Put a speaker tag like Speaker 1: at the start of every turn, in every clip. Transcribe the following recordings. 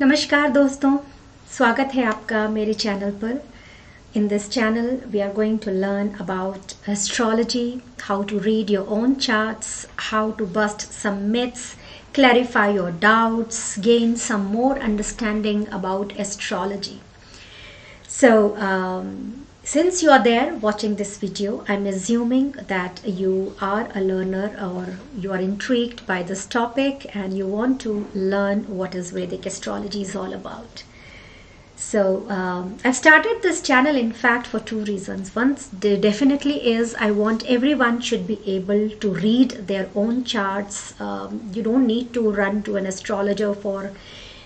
Speaker 1: नमस्कार दोस्तों, स्वागत है आपका मेरे चैनल पर। In this channel, we are going to learn about astrology, how to read your own charts, how to bust some myths, clarify your doubts, gain some more understanding about astrology. So, since you are there watching this video, I'm assuming that you are a learner or you are intrigued by this topic and you want to learn what is Vedic astrology is all about. So I've started this channel in fact for two reasons. One definitely is I want everyone should be able to read their own charts. You don't need to run to an astrologer for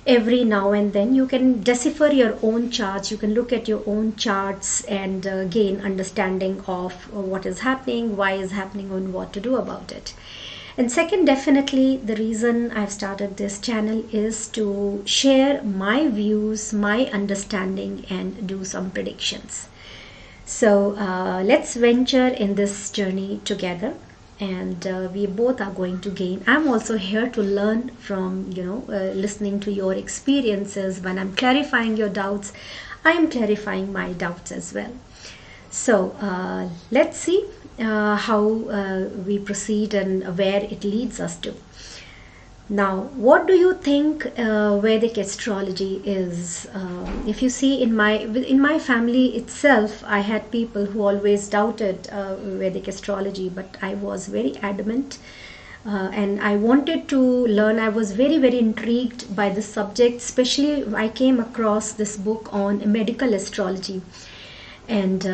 Speaker 1: every now and then. You can decipher your own charts. You can look at your own charts and gain understanding of what is happening, why is happening, and what to do about it. And second, definitely the reason I've started this channel is to share my views, my understanding, and do some predictions. So let's venture in this journey together, and we both are going to gain. I'm also here to learn from listening to your experiences. When I'm clarifying your doubts, I am clarifying my doubts as well. So let's see how we proceed and where it leads us to. Now, what do you think Vedic astrology is? If you see in my family itself, I had people who always doubted Vedic astrology, but I was very adamant. And I wanted to learn. I was very, very intrigued by this subject, especially I came across this book on medical astrology. And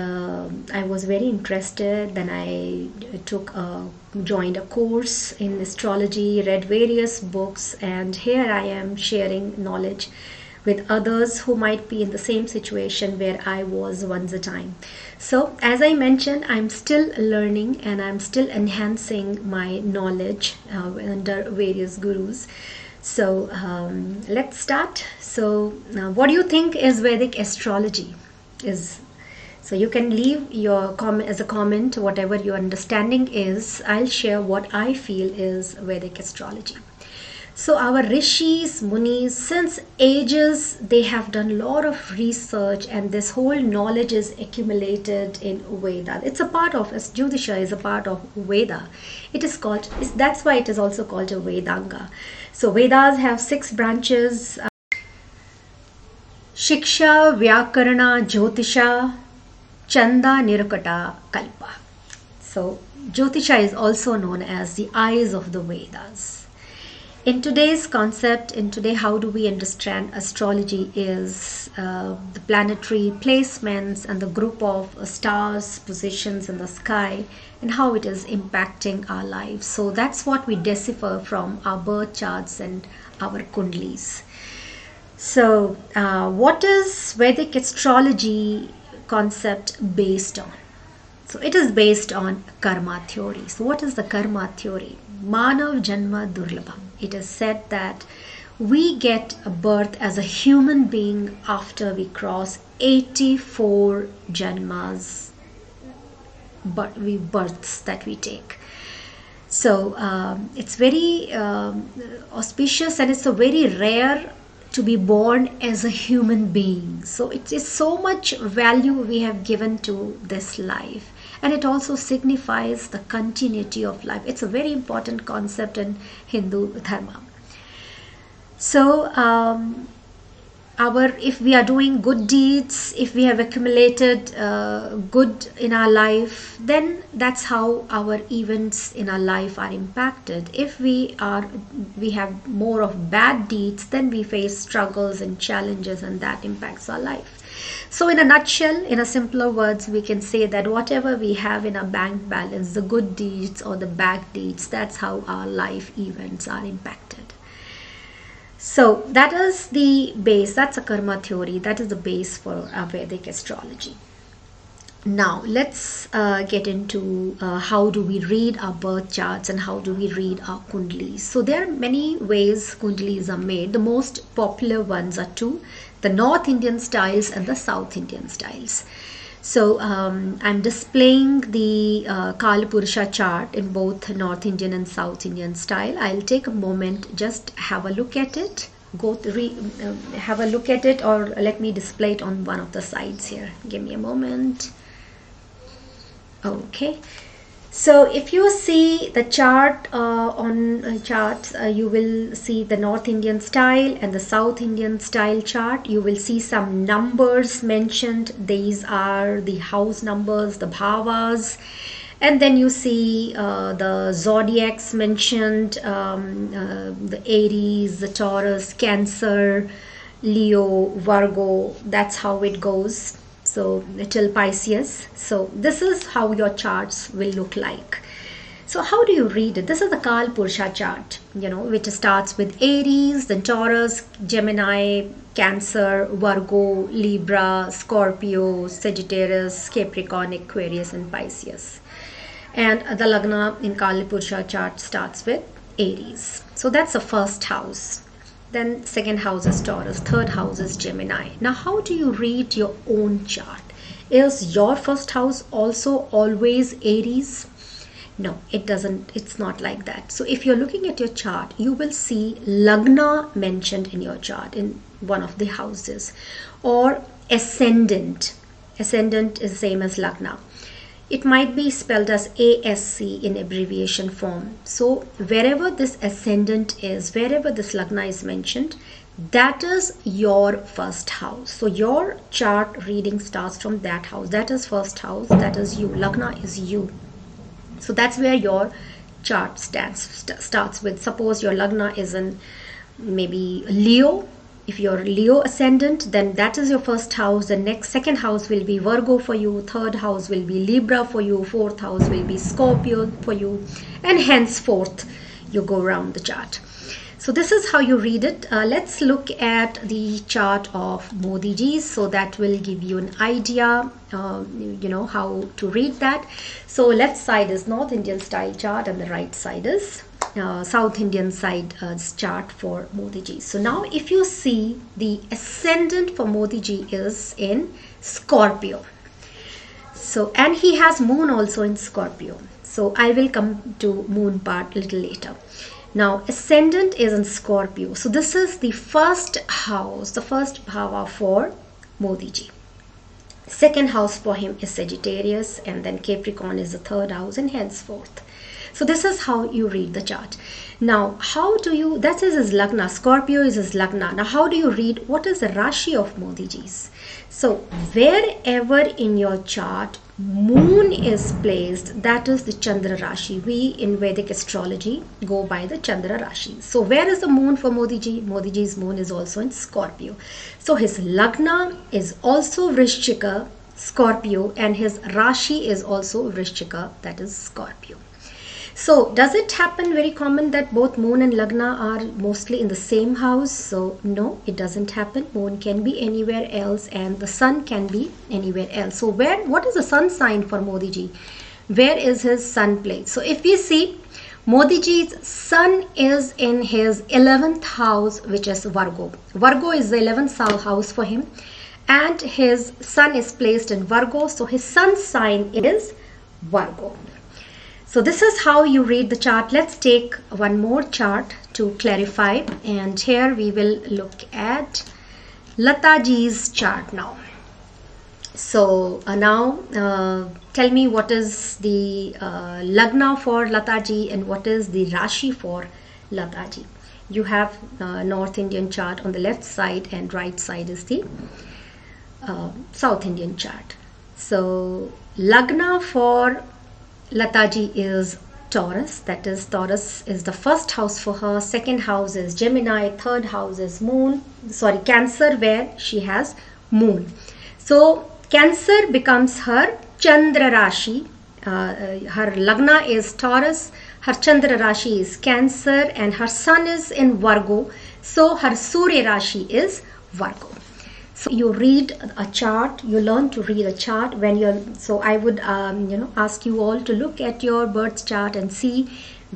Speaker 1: I was very interested. Then I joined a course in astrology, read various books, and here I am sharing knowledge with others who might be in the same situation where I was once a time. So as I mentioned, I'm still learning and I'm still enhancing my knowledge under various gurus. So let's start. So what do you think is Vedic astrology? So you can leave your comment as a comment, whatever your understanding is. I'll share what I feel is Vedic astrology. So our rishis, munis, since ages, they have done a lot of research, and this whole knowledge is accumulated in Veda. It's a part of, as Jyotisha is a part of Veda. It is called, that's why it is also called a Vedanga. So Vedas have 6 branches. Shiksha, Vyakarana, Jyotisha, Chanda, Nirukata, Kalpa. So Jyotisha is also known as the eyes of the Vedas. In today's concept, in today how do we understand astrology is the planetary placements and the group of stars, positions in the sky, and how it is impacting our lives. So that's what we decipher from our birth charts and our kundlis. So what is Vedic astrology concept based on? So it is based on karma theory. So what is the karma theory? Manav Janma Durlabham. It is said that we get a birth as a human being after we cross 84 janmas, births that we take. So it's very auspicious, and it's a very rare to be born as a human being. So it is so much value we have given to this life, and it also signifies the continuity of life. It's a very important concept in Hindu dharma. So if we are doing good deeds, if we have accumulated good in our life, then that's how our events in our life are impacted. If we have more of bad deeds, then we face struggles and challenges, and that impacts our life. So in a nutshell, in a simpler words, we can say that whatever we have in our bank balance, the good deeds or the bad deeds, that's how our life events are impacted. So that is the base. That's a karma theory. That is the base for Vedic astrology. Now let's get into how do we read our birth charts and how do we read our kundlis. So there are many ways kundlis are made. The most popular ones are 2, the North Indian styles and the South Indian styles. So I'm displaying the Kala Purusha chart in both North Indian and South Indian style. I'll take a moment, just have a look at it. have a look at it, or let me display it on one of the sides here. Give me a moment. Okay, so if you see the chart on charts, you will see the North Indian style and the South Indian style chart. You will see some numbers mentioned. These are the house numbers, the bhavas. And then you see the zodiacs mentioned, the Aries, the Taurus, Cancer, Leo, Virgo. That's how it goes. So till Pisces. So this is how your charts will look like. So how do you read it? This is the Kal Purusha chart, which starts with Aries, then Taurus, Gemini, Cancer, Virgo, Libra, Scorpio, Sagittarius, Capricorn, Aquarius, and Pisces. And the Lagna in Kal Purusha chart starts with Aries. So that's the first house. Then second house is Taurus, third house is Gemini. Now how do you read your own chart? Is your first house also always Aries? No, it doesn't. It's not like that. So if you're looking at your chart, you will see Lagna mentioned in your chart in one of the houses, or ascendant. Ascendant is same as Lagna. It might be spelled as ASC in abbreviation form. So wherever this ascendant is, wherever this Lagna is mentioned, that is your first house. So your chart reading starts from that house. That is first house. That is you. Lagna is you. So that's where your chart starts with. Suppose your Lagna is in maybe Leo. If you're Leo ascendant, then that is your first house. The next second house will be Virgo for you. Third house will be Libra for you. Fourth house will be Scorpio for you. And henceforth, you go around the chart. So this is how you read it. Let's look at the chart of Modi ji. So that will give you an idea, how to read that. So left side is North Indian style chart and the right side is South Indian side chart for Modi ji. So now if you see, the ascendant for Modi ji is in Scorpio. So, and he has moon also in Scorpio. So I will come to moon part a little later. Now ascendant is in Scorpio. So this is the first house, the first bhava for Modi ji. Second house for him is Sagittarius, and then Capricorn is the third house, and henceforth. So this is how you read the chart. Now, how do you, that is his Lagna, Scorpio is his Lagna. Now, how do you read what is the Rashi of Modi ji's? So, wherever in your chart moon is placed, that is the Chandra Rashi. We in Vedic Astrology go by the Chandra Rashi. So, where is the moon for Modi ji? Modi ji's moon is also in Scorpio. So, his Lagna is also Vrishchika, Scorpio, and his Rashi is also Vrishchika, that is Scorpio. So does it happen very common that both moon and Lagna are mostly in the same house? So no, it doesn't happen. Moon can be anywhere else and the sun can be anywhere else. So what is the sun sign for Modi ji? Where is his sun placed? So if we see, Modi ji's sun is in his 11th house, which is Virgo. Virgo is the 11th house for him, and his sun is placed in Virgo. So his sun sign is Virgo. So this is how you read the chart. Let's take one more chart to clarify. And here we will look at Lata ji's chart now. So now tell me what is the Lagna for Lata ji and what is the Rashi for Lata ji. You have North Indian chart on the left side and right side is the South Indian chart. So Lagna for Lata ji is Taurus, that is Taurus is the first house for her, second house is Gemini, third house is Cancer, where she has moon. So Cancer becomes her Chandra Rashi, her Lagna is Taurus, her Chandra Rashi is Cancer, and her sun is in Virgo, so her Surya Rashi is Virgo. So you read a chart, you learn to read a chart when you're, so I would ask you all to look at your birth chart and see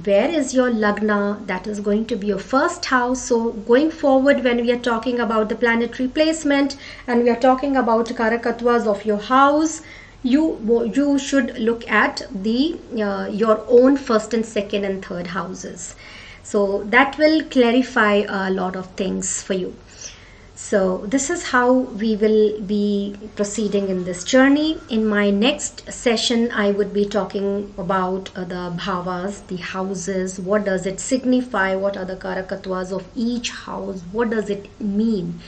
Speaker 1: where is your Lagna, that is going to be your first house. So going forward, when we are talking about the planetary placement and we are talking about Karakattvas of your house, you should look at the your own first and second and third houses. So that will clarify a lot of things for you. So this is how we will be proceeding in this journey. In my next session, I would be talking about the bhavas, the houses. What does it signify? What are the karakattvas of each house? What does it mean?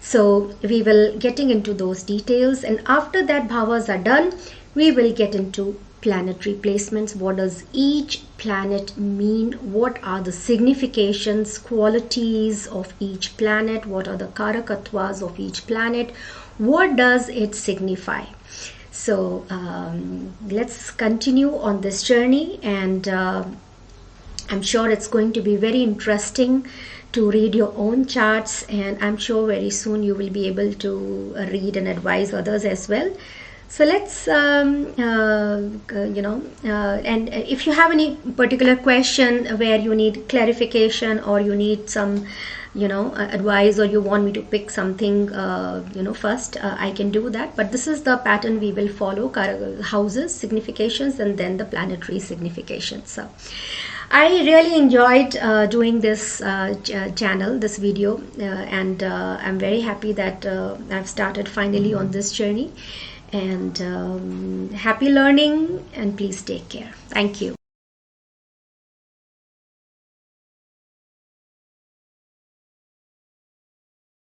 Speaker 1: So we will getting into those details, and after that bhavas are done, we will get into planetary placements. What does each planet mean? What are the significations, qualities of each planet? What are the karakattvas of each planet? What does it signify? So let's continue on this journey, and I'm sure it's going to be very interesting to read your own charts, and I'm sure very soon you will be able to read and advise others as well. So let's, and if you have any particular question where you need clarification, or you need some, advice, or you want me to pick something, first, I can do that. But this is the pattern we will follow: houses, significations, and then the planetary significations. So I really enjoyed doing this channel, this video, and I'm very happy that I've started finally on this journey. And happy learning, and please take care. Thank you.